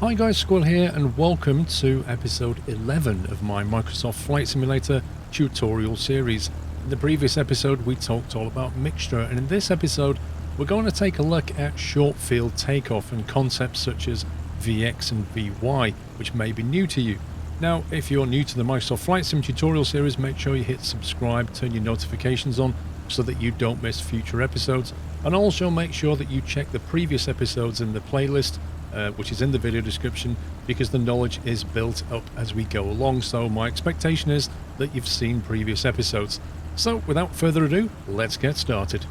Hi guys, Squirrel here and welcome to episode 11 of my Microsoft Flight Simulator tutorial series. In the previous episode we talked all about mixture, and in this episode we're going to take a look at short field takeoff and concepts such as VX and VY, which may be new to you. Now, if you're new to the Microsoft Flight Sim tutorial series, make sure you hit subscribe, turn your notifications on so that you don't miss future episodes, and also make sure that you check the previous episodes in the playlist which is in the video description, because the knowledge is built up as we go along, so my expectation is that you've seen previous episodes. So without further ado, let's get started.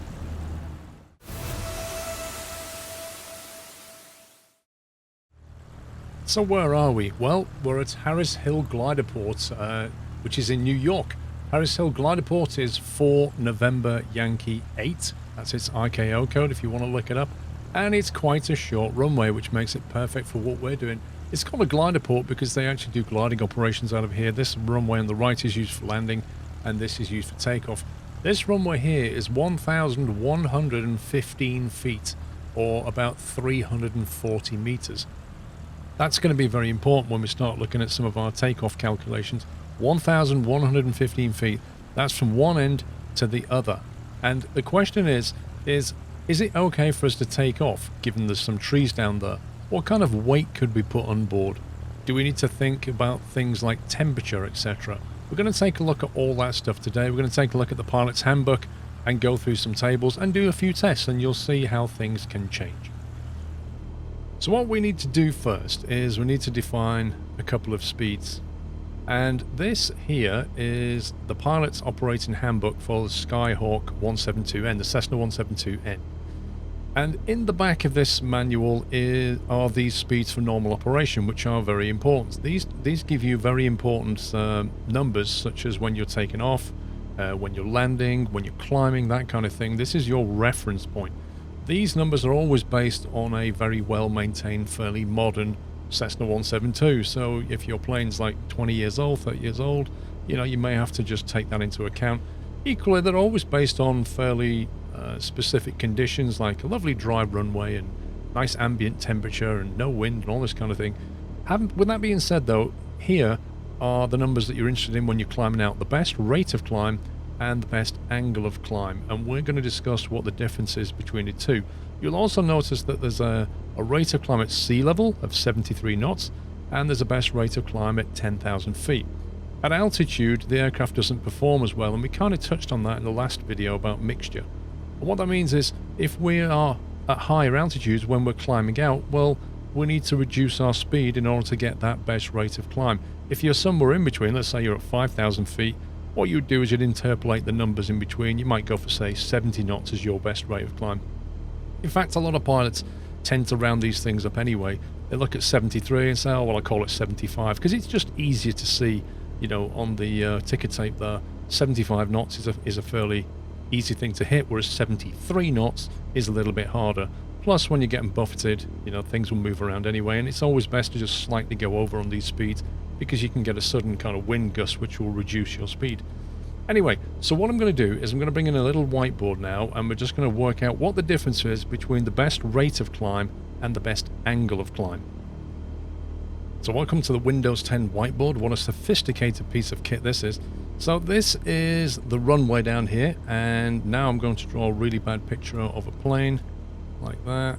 So where are we? Well, we're at Harris Hill Gliderport, which is in New York. Harris Hill Gliderport is 4 November Yankee 8. That's its ICAO code if you want to look it up. And it's quite a short runway, which makes it perfect for what we're doing. It's called a glider port because they actually do gliding operations out of here. This runway on the right is used for landing, and this is used for takeoff. This runway here is 1,115 feet, or about 340 meters. That's going to be very important when we start looking at some of our takeoff calculations. 1,115 feet, that's from one end to the other. And the question is it okay for us to take off, given there's some trees down there? What kind of weight could we put on board? Do we need to think about things like temperature, etc.? We're going to take a look at all that stuff today. We're going to take a look at the pilot's handbook and go through some tables and do a few tests, and you'll see how things can change. So what we need to do first is we need to define a couple of speeds. And this here is the pilot's operating handbook for the Skyhawk 172N, the Cessna 172N. And in the back of this manual are these speeds for normal operation, which are very important. These give you very important numbers, such as when you're taking off, when you're landing, when you're climbing, that kind of thing. This is your reference point. These numbers are always based on a very well-maintained, fairly modern Cessna 172. So if your plane's like 20 years old, 30 years old, you may have to just take that into account. Equally, they're always based on fairly specific conditions, like a lovely dry runway and nice ambient temperature and no wind and all this kind of thing. With that being said though, here are the numbers that you're interested in when you're climbing out: the best rate of climb and the best angle of climb, and we're going to discuss what the difference is between the two. You'll also notice that there's a rate of climb at sea level of 73 knots, and there's a best rate of climb at 10,000 feet. At altitude, the aircraft doesn't perform as well, and we kind of touched on that in the last video about mixture. And what that means is, if we are at higher altitudes when we're climbing out, well, we need to reduce our speed in order to get that best rate of climb. If you're somewhere in between, let's say you're at 5,000 feet, what you'd do is you'd interpolate the numbers in between. You might go for, say, 70 knots as your best rate of climb. In fact, a lot of pilots tend to round these things up anyway. They look at 73 and say, oh, well, I call it 75, because it's just easier to see, on the ticker tape there. 75 knots is a fairly easy thing to hit, whereas 73 knots is a little bit harder. Plus, when you're getting buffeted, things will move around anyway, and it's always best to just slightly go over on these speeds, because you can get a sudden kind of wind gust which will reduce your speed. Anyway, so what I'm going to do is I'm going to bring in a little whiteboard now, and we're just going to work out what the difference is between the best rate of climb and the best angle of climb. So welcome to the Windows 10 whiteboard. What a sophisticated piece of kit this is. So this is the runway down here, and now I'm going to draw a really bad picture of a plane, like that.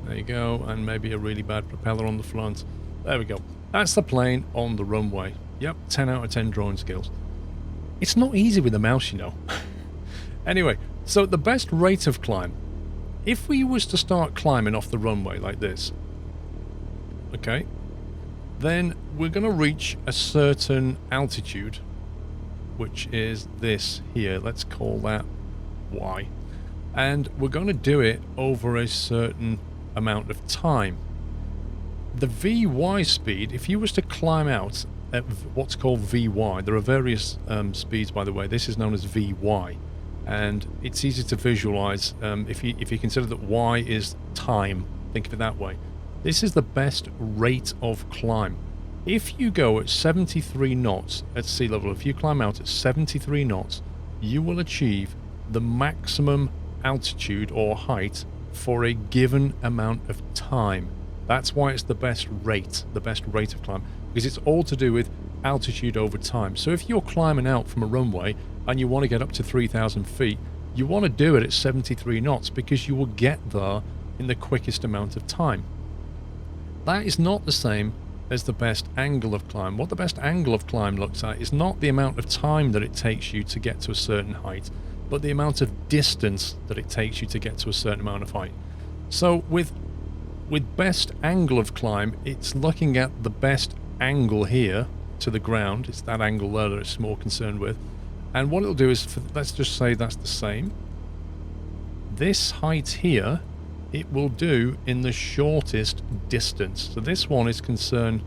There you go, and maybe a really bad propeller on the front. There we go. That's the plane on the runway. Yep, 10 out of 10 drawing skills. It's not easy with a mouse, Anyway, so the best rate of climb. If we was to start climbing off the runway like this, okay, then we're going to reach a certain altitude, which is this here. Let's call that Y. And we're going to do it over a certain amount of time. The VY speed, if you was to climb out at what's called VY, there are various speeds, by the way. This is known as VY, and it's easy to visualize if you consider that Y is time. Think of it that way. This is the best rate of climb. If you go at 73 knots at sea level, if you climb out at 73 knots, you will achieve the maximum altitude or height for a given amount of time. That's why it's the best rate of climb, because it's all to do with altitude over time. So if you're climbing out from a runway and you want to get up to 3,000 feet, you want to do it at 73 knots because you will get there in the quickest amount of time. That is not the same as the best angle of climb. What the best angle of climb looks at is not the amount of time that it takes you to get to a certain height, but the amount of distance that it takes you to get to a certain amount of height. So with best angle of climb, it's looking at the best angle here to the ground. It's that angle there that it's more concerned with. And what it'll do is, let's just say that's the same. This height here, it will do in the shortest distance. So this one is concerned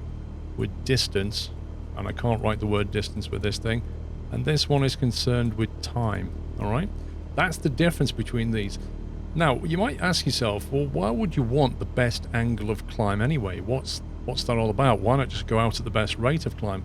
with distance, and I can't write the word distance with this thing. And this one is concerned with time, all right? That's the difference between these. Now, you might ask yourself, well, why would you want the best angle of climb anyway? What's that all about? Why not just go out at the best rate of climb?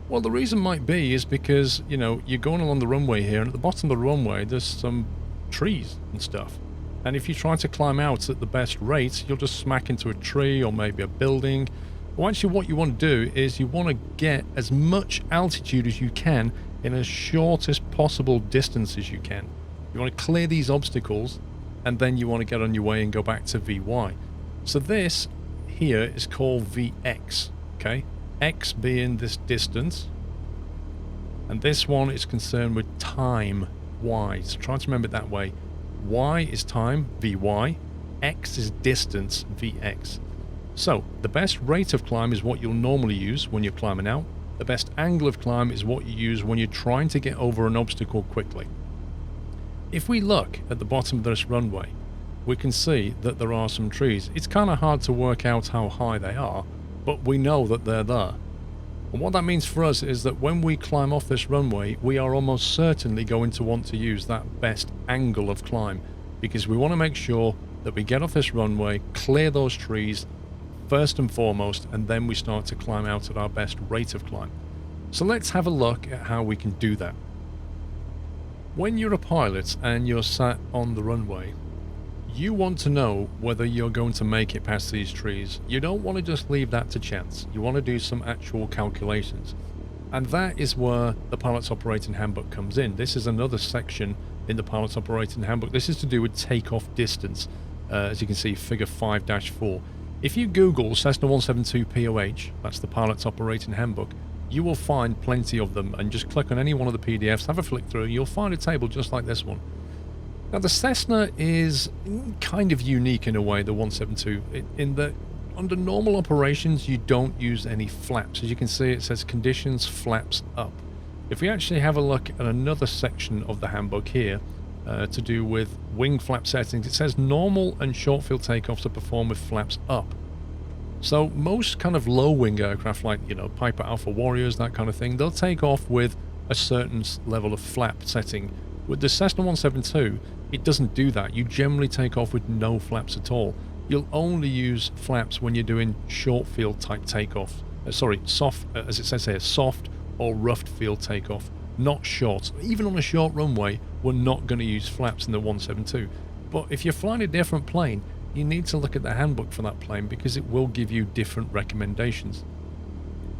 Well, the reason might be is because, you know, you're going along the runway here, and at the bottom of the runway, there's some trees and stuff. And if you try to climb out at the best rate, you'll just smack into a tree or maybe a building. Well, actually, what you want to do is you want to get as much altitude as you can in as shortest possible distance as you can. You want to clear these obstacles, and then you want to get on your way and go back to VY. So this here is called VX, okay? X being this distance, and this one is concerned with time, Y. So try to remember it that way. Y is time, VY. X is distance, VX. So the best rate of climb is what you'll normally use when you're climbing out. The best angle of climb is what you use when you're trying to get over an obstacle quickly. If we look at the bottom of this runway, we can see that there are some trees. It's kind of hard to work out how high they are, but we know that they're there. And what that means for us is that when we climb off this runway, we are almost certainly going to want to use that best angle of climb, because we want to make sure that we get off this runway, clear those trees first and foremost, and then we start to climb out at our best rate of climb. So let's have a look at how we can do that. When you're a pilot and you're sat on the runway, you want to know whether you're going to make it past these trees. You don't want to just leave that to chance. You want to do some actual calculations. And that is where the Pilot's Operating Handbook comes in. This is another section in the Pilot's Operating Handbook. This is to do with takeoff distance. As you can see, figure 5-4. If you Google Cessna 172 POH, that's the Pilot's Operating Handbook, you will find plenty of them, and just click on any one of the PDFs, have a flick through, you'll find a table just like this one. Now, the Cessna is kind of unique in a way, the 172, in that under normal operations, you don't use any flaps. As you can see, it says conditions flaps up. If we actually have a look at another section of the handbook here, to do with wing flap settings, it says normal and short field takeoffs are performed with flaps up. So most kind of low wing aircraft, like, you know, Piper Alpha Warriors, that kind of thing, they'll take off with a certain level of flap setting. With the Cessna 172, it doesn't do that. You generally take off with no flaps at all. You'll only use flaps when you're doing short field type takeoff. Soft, as it says here, soft or roughed field takeoff, not short. Even on a short runway, we're not going to use flaps in the 172. But if you're flying a different plane, you need to look at the handbook for that plane, because it will give you different recommendations.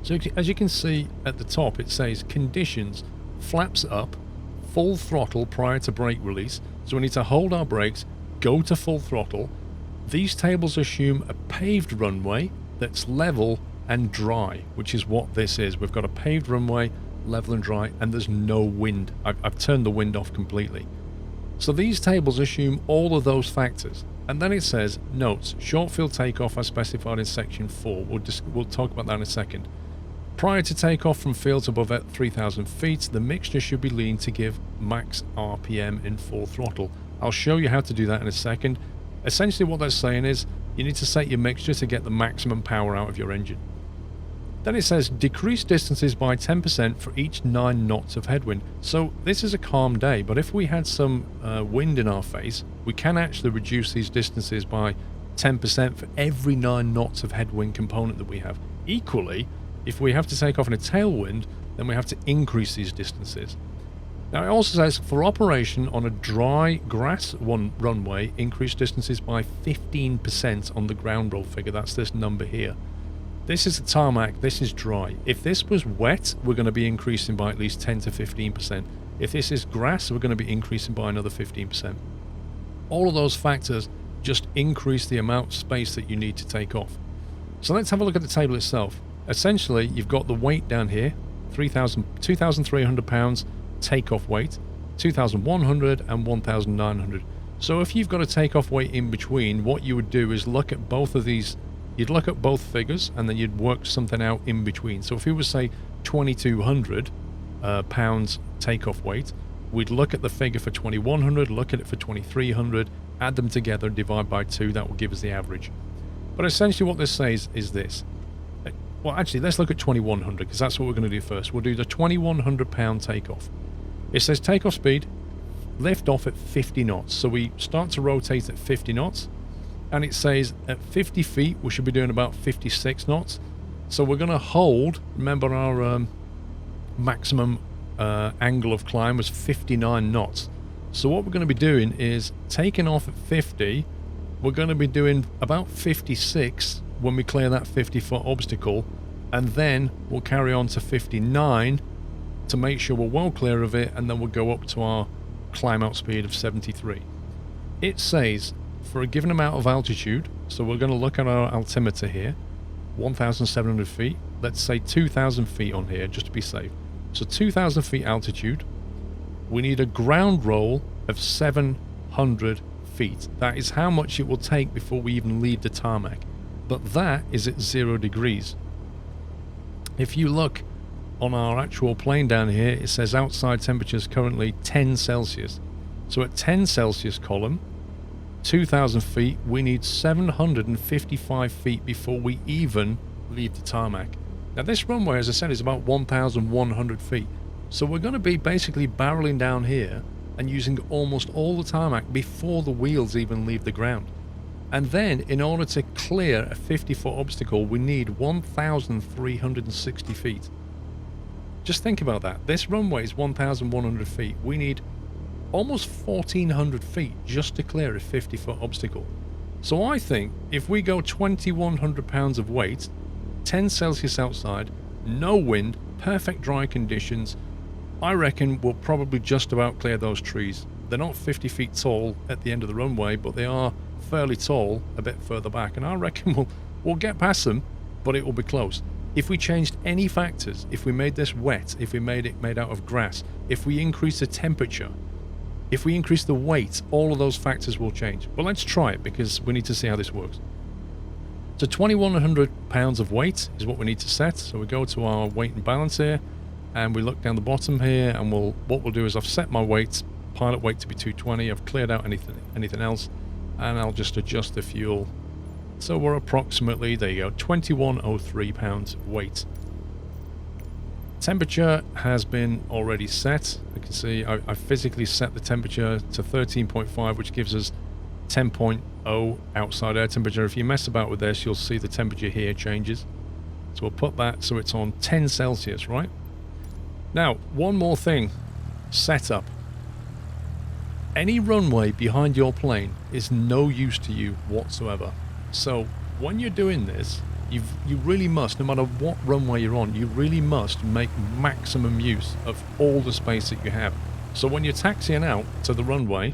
So as you can see at the top, it says conditions, flaps up, full throttle prior to brake release. So we need to hold our brakes, go to full throttle. These tables assume a paved runway that's level and dry, which is what this is. We've got a paved runway, level and dry, and there's no wind. I've turned the wind off completely. So these tables assume all of those factors. And then it says, notes, short field takeoff as specified in section 4. We'll talk about that in a second. Prior to takeoff from fields above at 3,000 feet, the mixture should be lean to give max RPM in full throttle. I'll show you how to do that in a second. Essentially what that's saying is, you need to set your mixture to get the maximum power out of your engine. Then it says, decrease distances by 10% for each 9 knots of headwind. So this is a calm day, but if we had some wind in our face, we can actually reduce these distances by 10% for every 9 knots of headwind component that we have. Equally, if we have to take off in a tailwind, then we have to increase these distances. Now it also says for operation on a dry grass runway, increase distances by 15% on the ground roll figure. That's this number here. This is the tarmac, this is dry. If this was wet, we're going to be increasing by at least 10 to 15%. If this is grass, we're going to be increasing by another 15%. All of those factors just increase the amount of space that you need to take off. So let's have a look at the table itself. Essentially, you've got the weight down here, 2,300 pounds takeoff weight, 2,100 and 1,900. So if you've got a takeoff weight in between, what you would do is look at both of these. You'd look at both figures and then you'd work something out in between. So if it was, say, 2,200 pounds takeoff weight, we'd look at the figure for 2,100, look at it for 2,300, add them together, divide by 2, that will give us the average. But essentially what this says is this. Well, actually, let's look at 2,100 because that's what we're going to do first. We'll do the 2,100 pound takeoff. It says takeoff speed, lift off at 50 knots. So we start to rotate at 50 knots. And it says at 50 feet, we should be doing about 56 knots. So we're going to hold, remember our maximum angle of climb was 59 knots. So what we're going to be doing is taking off at 50, we're going to be doing about 56 when we clear that 50-foot obstacle, and then we'll carry on to 59 to make sure we're well clear of it, and then we'll go up to our climb out speed of 73. It says for a given amount of altitude, so we're going to look at our altimeter here, 1,700 feet, let's say 2,000 feet on here just to be safe. So 2,000 feet altitude, we need a ground roll of 700 feet. That is how much it will take before we even leave the tarmac. But that is at 0 degrees. If you look on our actual plane down here, it says outside temperature is currently 10 Celsius. So at 10 Celsius column, 2,000 feet, we need 755 feet before we even leave the tarmac. Now this runway, as I said, is about 1,100 feet. So we're going to be basically barreling down here and using almost all the tarmac before the wheels even leave the ground. And then, in order to clear a 50-foot obstacle, we need 1,360 feet. Just think about that. This runway is 1,100 feet. We need almost 1,400 feet just to clear a 50-foot obstacle. So I think if we go 2,100 pounds of weight, 10 Celsius outside, no wind, perfect dry conditions, I reckon we'll probably just about clear those trees. They're not 50 feet tall at the end of the runway, but they are fairly tall a bit further back, and I reckon we'll get past them, but it will be close. If we changed any factors, if we made this wet, if we made it made out of grass, if we increase the temperature, if we increase the weight, all of those factors will change. But let's try it because we need to see how this works. So 2,100 pounds of weight is what we need to set. So we go to our weight and balance here, and we look down the bottom here, and what we'll do is I've set my weight, pilot weight to be 220. I've cleared out anything else, and I'll just adjust the fuel. So we're approximately, there you go, 2,103 pounds of weight. Temperature has been already set. You can see I physically set the temperature to 13.5, which gives us 10.0 outside air temperature. If you mess about with this, you'll see the temperature here changes. So we'll put that so it's on 10 Celsius, right? Now, one more thing. Setup. Any runway behind your plane is no use to you whatsoever. So when you're doing this, you really must, no matter what runway you're on, you really must make maximum use of all the space that you have. So when you're taxiing out to the runway,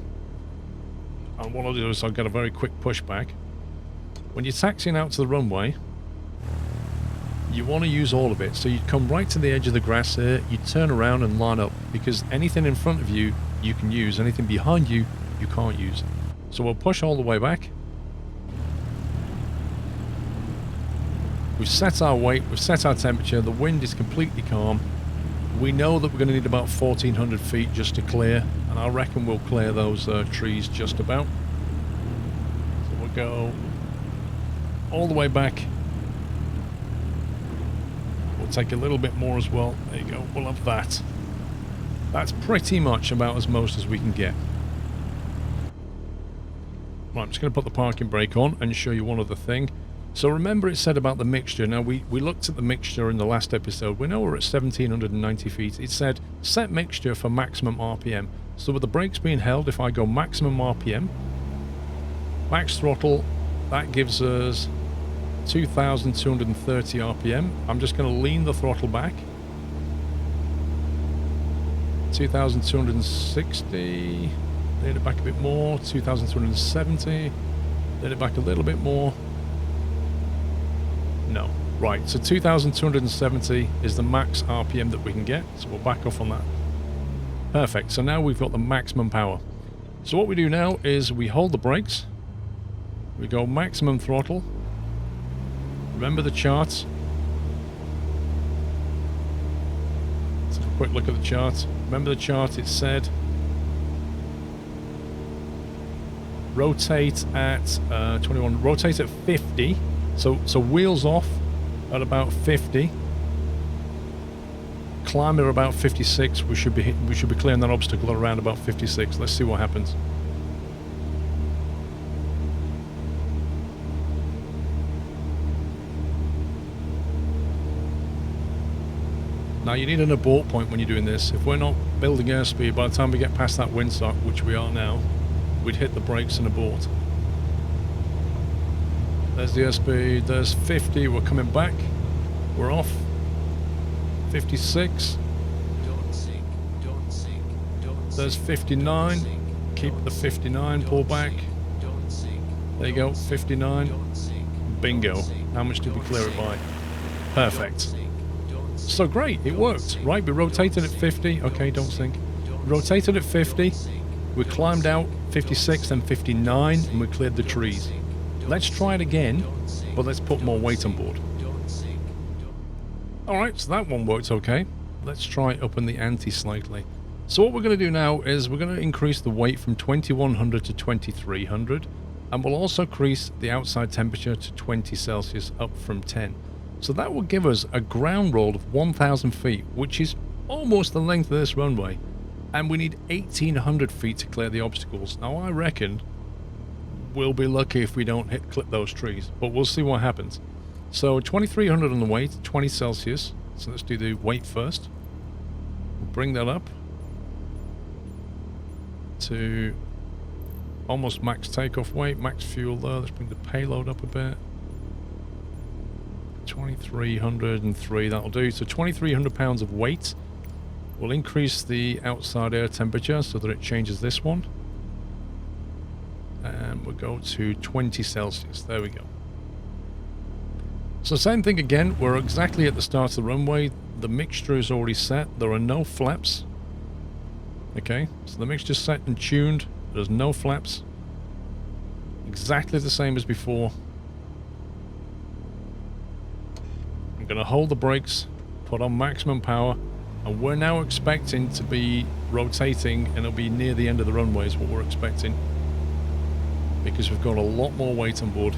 and what I'll do is I'll get a very quick pushback. When you're taxiing out to the runway, you want to use all of it. So you come right to the edge of the grass here, you turn around and line up, because anything in front of you, you can use. Anything behind you, you can't use. So we'll push all the way back. We've set our weight, we've set our temperature, the wind is completely calm. We know that we're going to need about 1,400 feet just to clear, and I reckon we'll clear those trees just about. So we'll go all the way back. We'll take a little bit more as well. There you go, we'll have that. That's pretty much about as most as we can get. Right, I'm just going to put the parking brake on and show you one other thing. So remember it said about the mixture. Now we looked at the mixture in the last episode. We know we're at 1790 feet. It said set mixture for maximum RPM. So with the brakes being held, if I go maximum RPM, max throttle, that gives us 2,230 RPM. I'm just going to lean the throttle back. 2,260. Lean it back a bit more. 2,270. Lean it back a little bit more. No. Right, so 2,270 is the max RPM that we can get, so we'll back off on that. Perfect, so now we've got the maximum power. So what we do now is we hold the brakes, we go maximum throttle, remember the charts. Let's have a quick look at the chart. Remember the chart, it said rotate at 21, rotate at 50. So wheels off at about 50. Climb at about 56. We should be clearing that obstacle at around about 56. Let's see what happens. Now you need an abort point when you're doing this. If we're not building airspeed, by the time we get past that windsock, which we are now, we'd hit the brakes and abort. There's the airspeed, there's 50, we're coming back, we're off, 56, there's 59, keep the 59, pull back, there you go, 59, bingo, how much did we clear it by? Perfect. So great, it worked, right, we rotated at 50, okay, don't sink, rotated at 50, we climbed out 56 and 59, and we cleared the trees. Let's try it again, but let's put more weight on board. Alright, so that one worked okay. Let's try upping the ante slightly. So what we're going to do now is we're going to increase the weight from 2100 to 2300, and we'll also increase the outside temperature to 20 Celsius, up from 10. So that will give us a ground roll of 1,000 feet, which is almost the length of this runway, and we need 1,800 feet to clear the obstacles. Now I reckon we'll be lucky if we don't clip those trees, but we'll see what happens. So 2300 on the weight, 20 Celsius. So let's do the weight first. We'll bring that up to almost max takeoff weight, max fuel there. Let's bring the payload up a bit. 2303, that'll do. So 2300 pounds of weight. We'll increase the outside air temperature so that it changes this one. And we'll go to 20 Celsius. There we go. So same thing again. We're exactly at the start of the runway. The mixture is already set. There are no flaps. Okay, so the mixture's set and tuned. There's no flaps. Exactly the same as before. I'm going to hold the brakes, put on maximum power, and we're now expecting to be rotating, and it'll be near the end of the runway is what we're expecting, because we've got a lot more weight on board.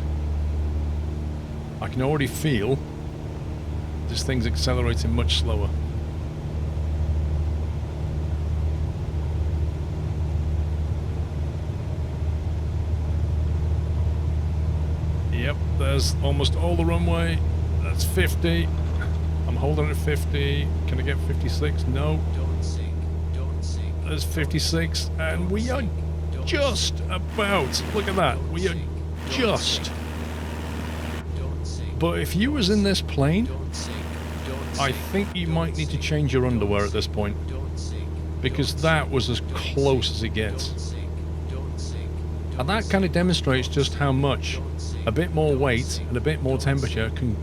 I can already feel this thing's accelerating much slower. Yep, there's almost all the runway. That's 50. I'm holding it at 50. Can I get 56? No. There's 56, and we are just about. Look at that. We are just. But if you was in this plane, I think you might need to change your underwear at this point, because that was as close as it gets. And that kind of demonstrates just how much a bit more weight and a bit more temperature can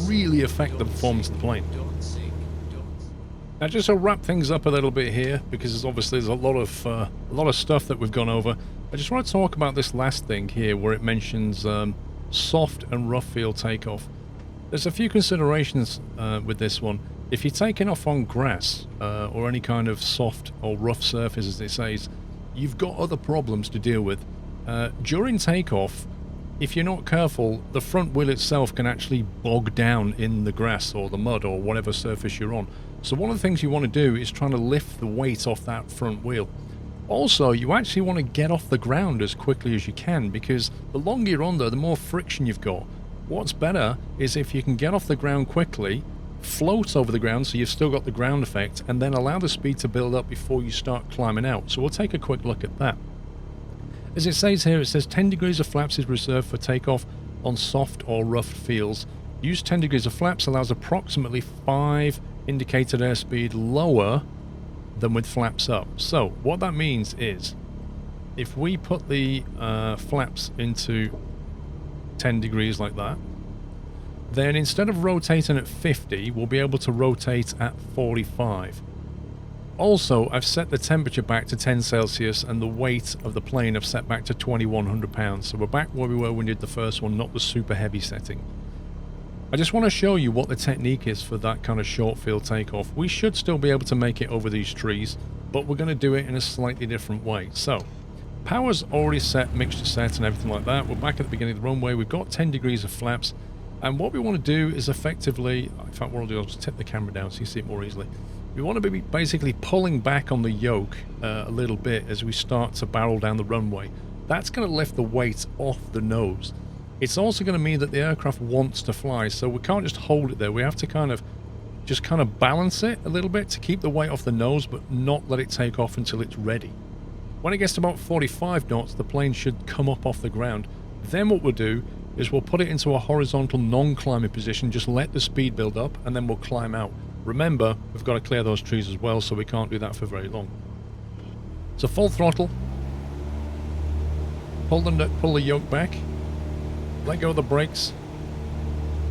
really affect the performance of the plane. Now, just to wrap things up a little bit here, because there's a lot of stuff that we've gone over. I just want to talk about this last thing here, where it mentions soft and rough field takeoff. There's a few considerations with this one. If you're taking off on grass or any kind of soft or rough surface, as it says, you've got other problems to deal with. During takeoff, if you're not careful, the front wheel itself can actually bog down in the grass or the mud or whatever surface you're on. So one of the things you want to do is trying to lift the weight off that front wheel. Also, you actually want to get off the ground as quickly as you can, because the longer you're on there, the more friction you've got. What's better is if you can get off the ground quickly, float over the ground so you've still got the ground effect, and then allow the speed to build up before you start climbing out. So we'll take a quick look at that. As it says here, it says 10 degrees of flaps is reserved for takeoff on soft or rough fields. Use 10 degrees of flaps allows approximately 5 indicated airspeed lower than with flaps up. So what that means is if we put the flaps into 10 degrees like that, then instead of rotating at 50, we'll be able to rotate at 45. Also, I've set the temperature back to 10 Celsius and the weight of the plane I've set back to 2,100 pounds. So we're back where we were when we did the first one, not the super heavy setting. I just want to show you what the technique is for that kind of short field takeoff. We should still be able to make it over these trees, but we're going to do it in a slightly different way. So, power's already set, mixture set and everything like that. We're back at the beginning of the runway. We've got 10 degrees of flaps. And what we want to do is effectively, in fact what I'll do, I'll just tip the camera down so you see it more easily. We want to be basically pulling back on the yoke a little bit as we start to barrel down the runway. That's going to lift the weight off the nose. It's also going to mean that the aircraft wants to fly, so we can't just hold it there. We have to kind of balance it a little bit to keep the weight off the nose, but not let it take off until it's ready. When it gets to about 45 knots, the plane should come up off the ground. Then what we'll do is we'll put it into a horizontal non-climbing position, just let the speed build up, and then we'll climb out. Remember, we've got to clear those trees as well, so we can't do that for very long. So full throttle, pull the yoke back, let go of the brakes,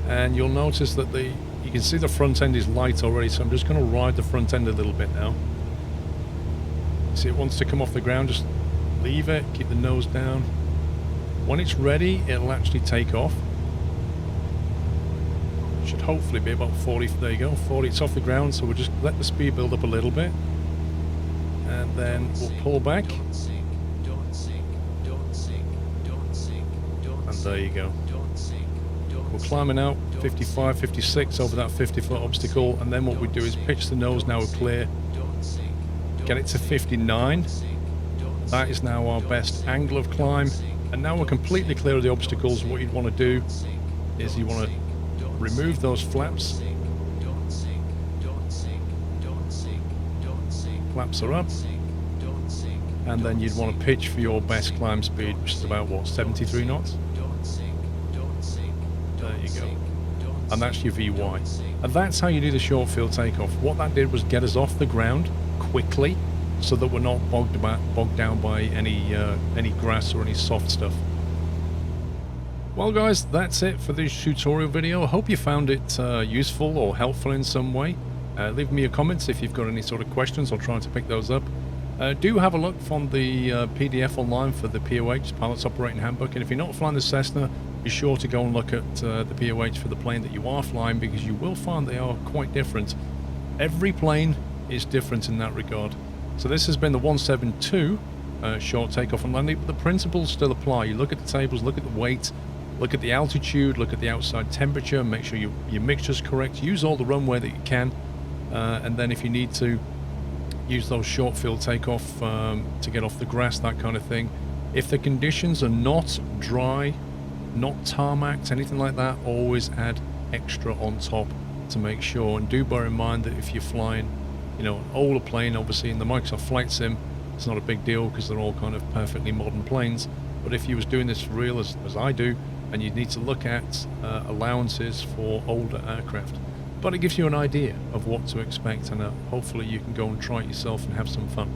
and you'll notice that you can see the front end is light already, so I'm just going to ride the front end a little bit now. See, it wants to come off the ground, just leave it, keep the nose down. When it's ready, it'll actually take off. Should hopefully be about 40, there you go, 40, it's off the ground, so we'll just let the speed build up a little bit. And then we'll pull back. And there you go. We're climbing out 55, 56 over that 50-foot obstacle, and then what we do is pitch the nose, now we're clear. Get it to 59. That is now our best angle of climb. And now we're completely clear of the obstacles. What you'd want to do is you want to remove those flaps. Flaps are up. And then you'd want to pitch for your best climb speed, which is about, what, 73 knots? There you go. And that's your VY. And that's how you do the short field takeoff. What that did was get us off the ground quickly, so that we're not bogged down by any grass or any soft stuff. Well guys, that's it for this tutorial video. I hope you found it useful or helpful in some way. Leave me your comments if you've got any sort of questions. I'll try to pick those up. Do have a look from the PDF online for the POH, Pilot's Operating Handbook, and if you're not flying the Cessna, be sure to go and look at the POH for the plane that you are flying, because you will find they are quite different. Every plane is different in that regard. So this has been the 172 short takeoff and landing, but the principles still apply. You look at the tables, look at the weight, look at the altitude, look at the outside temperature, make sure your mixture's correct, use all the runway that you can, and then if you need to, use those short field takeoff to get off the grass, that kind of thing. If the conditions are not dry, not tarmacked, anything like that, always add extra on top to make sure. And do bear in mind that if you're flying, you know, an older plane, obviously in the Microsoft Flight Sim, it's not a big deal because they're all kind of perfectly modern planes. But if you was doing this for real, as I do, and you need to look at allowances for older aircraft. But it gives you an idea of what to expect, and hopefully you can go and try it yourself and have some fun.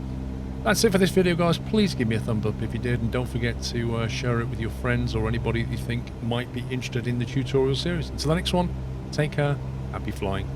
That's it for this video, guys. Please give me a thumbs up if you did, and don't forget to share it with your friends or anybody that you think might be interested in the tutorial series. Until the next one, take care, happy flying.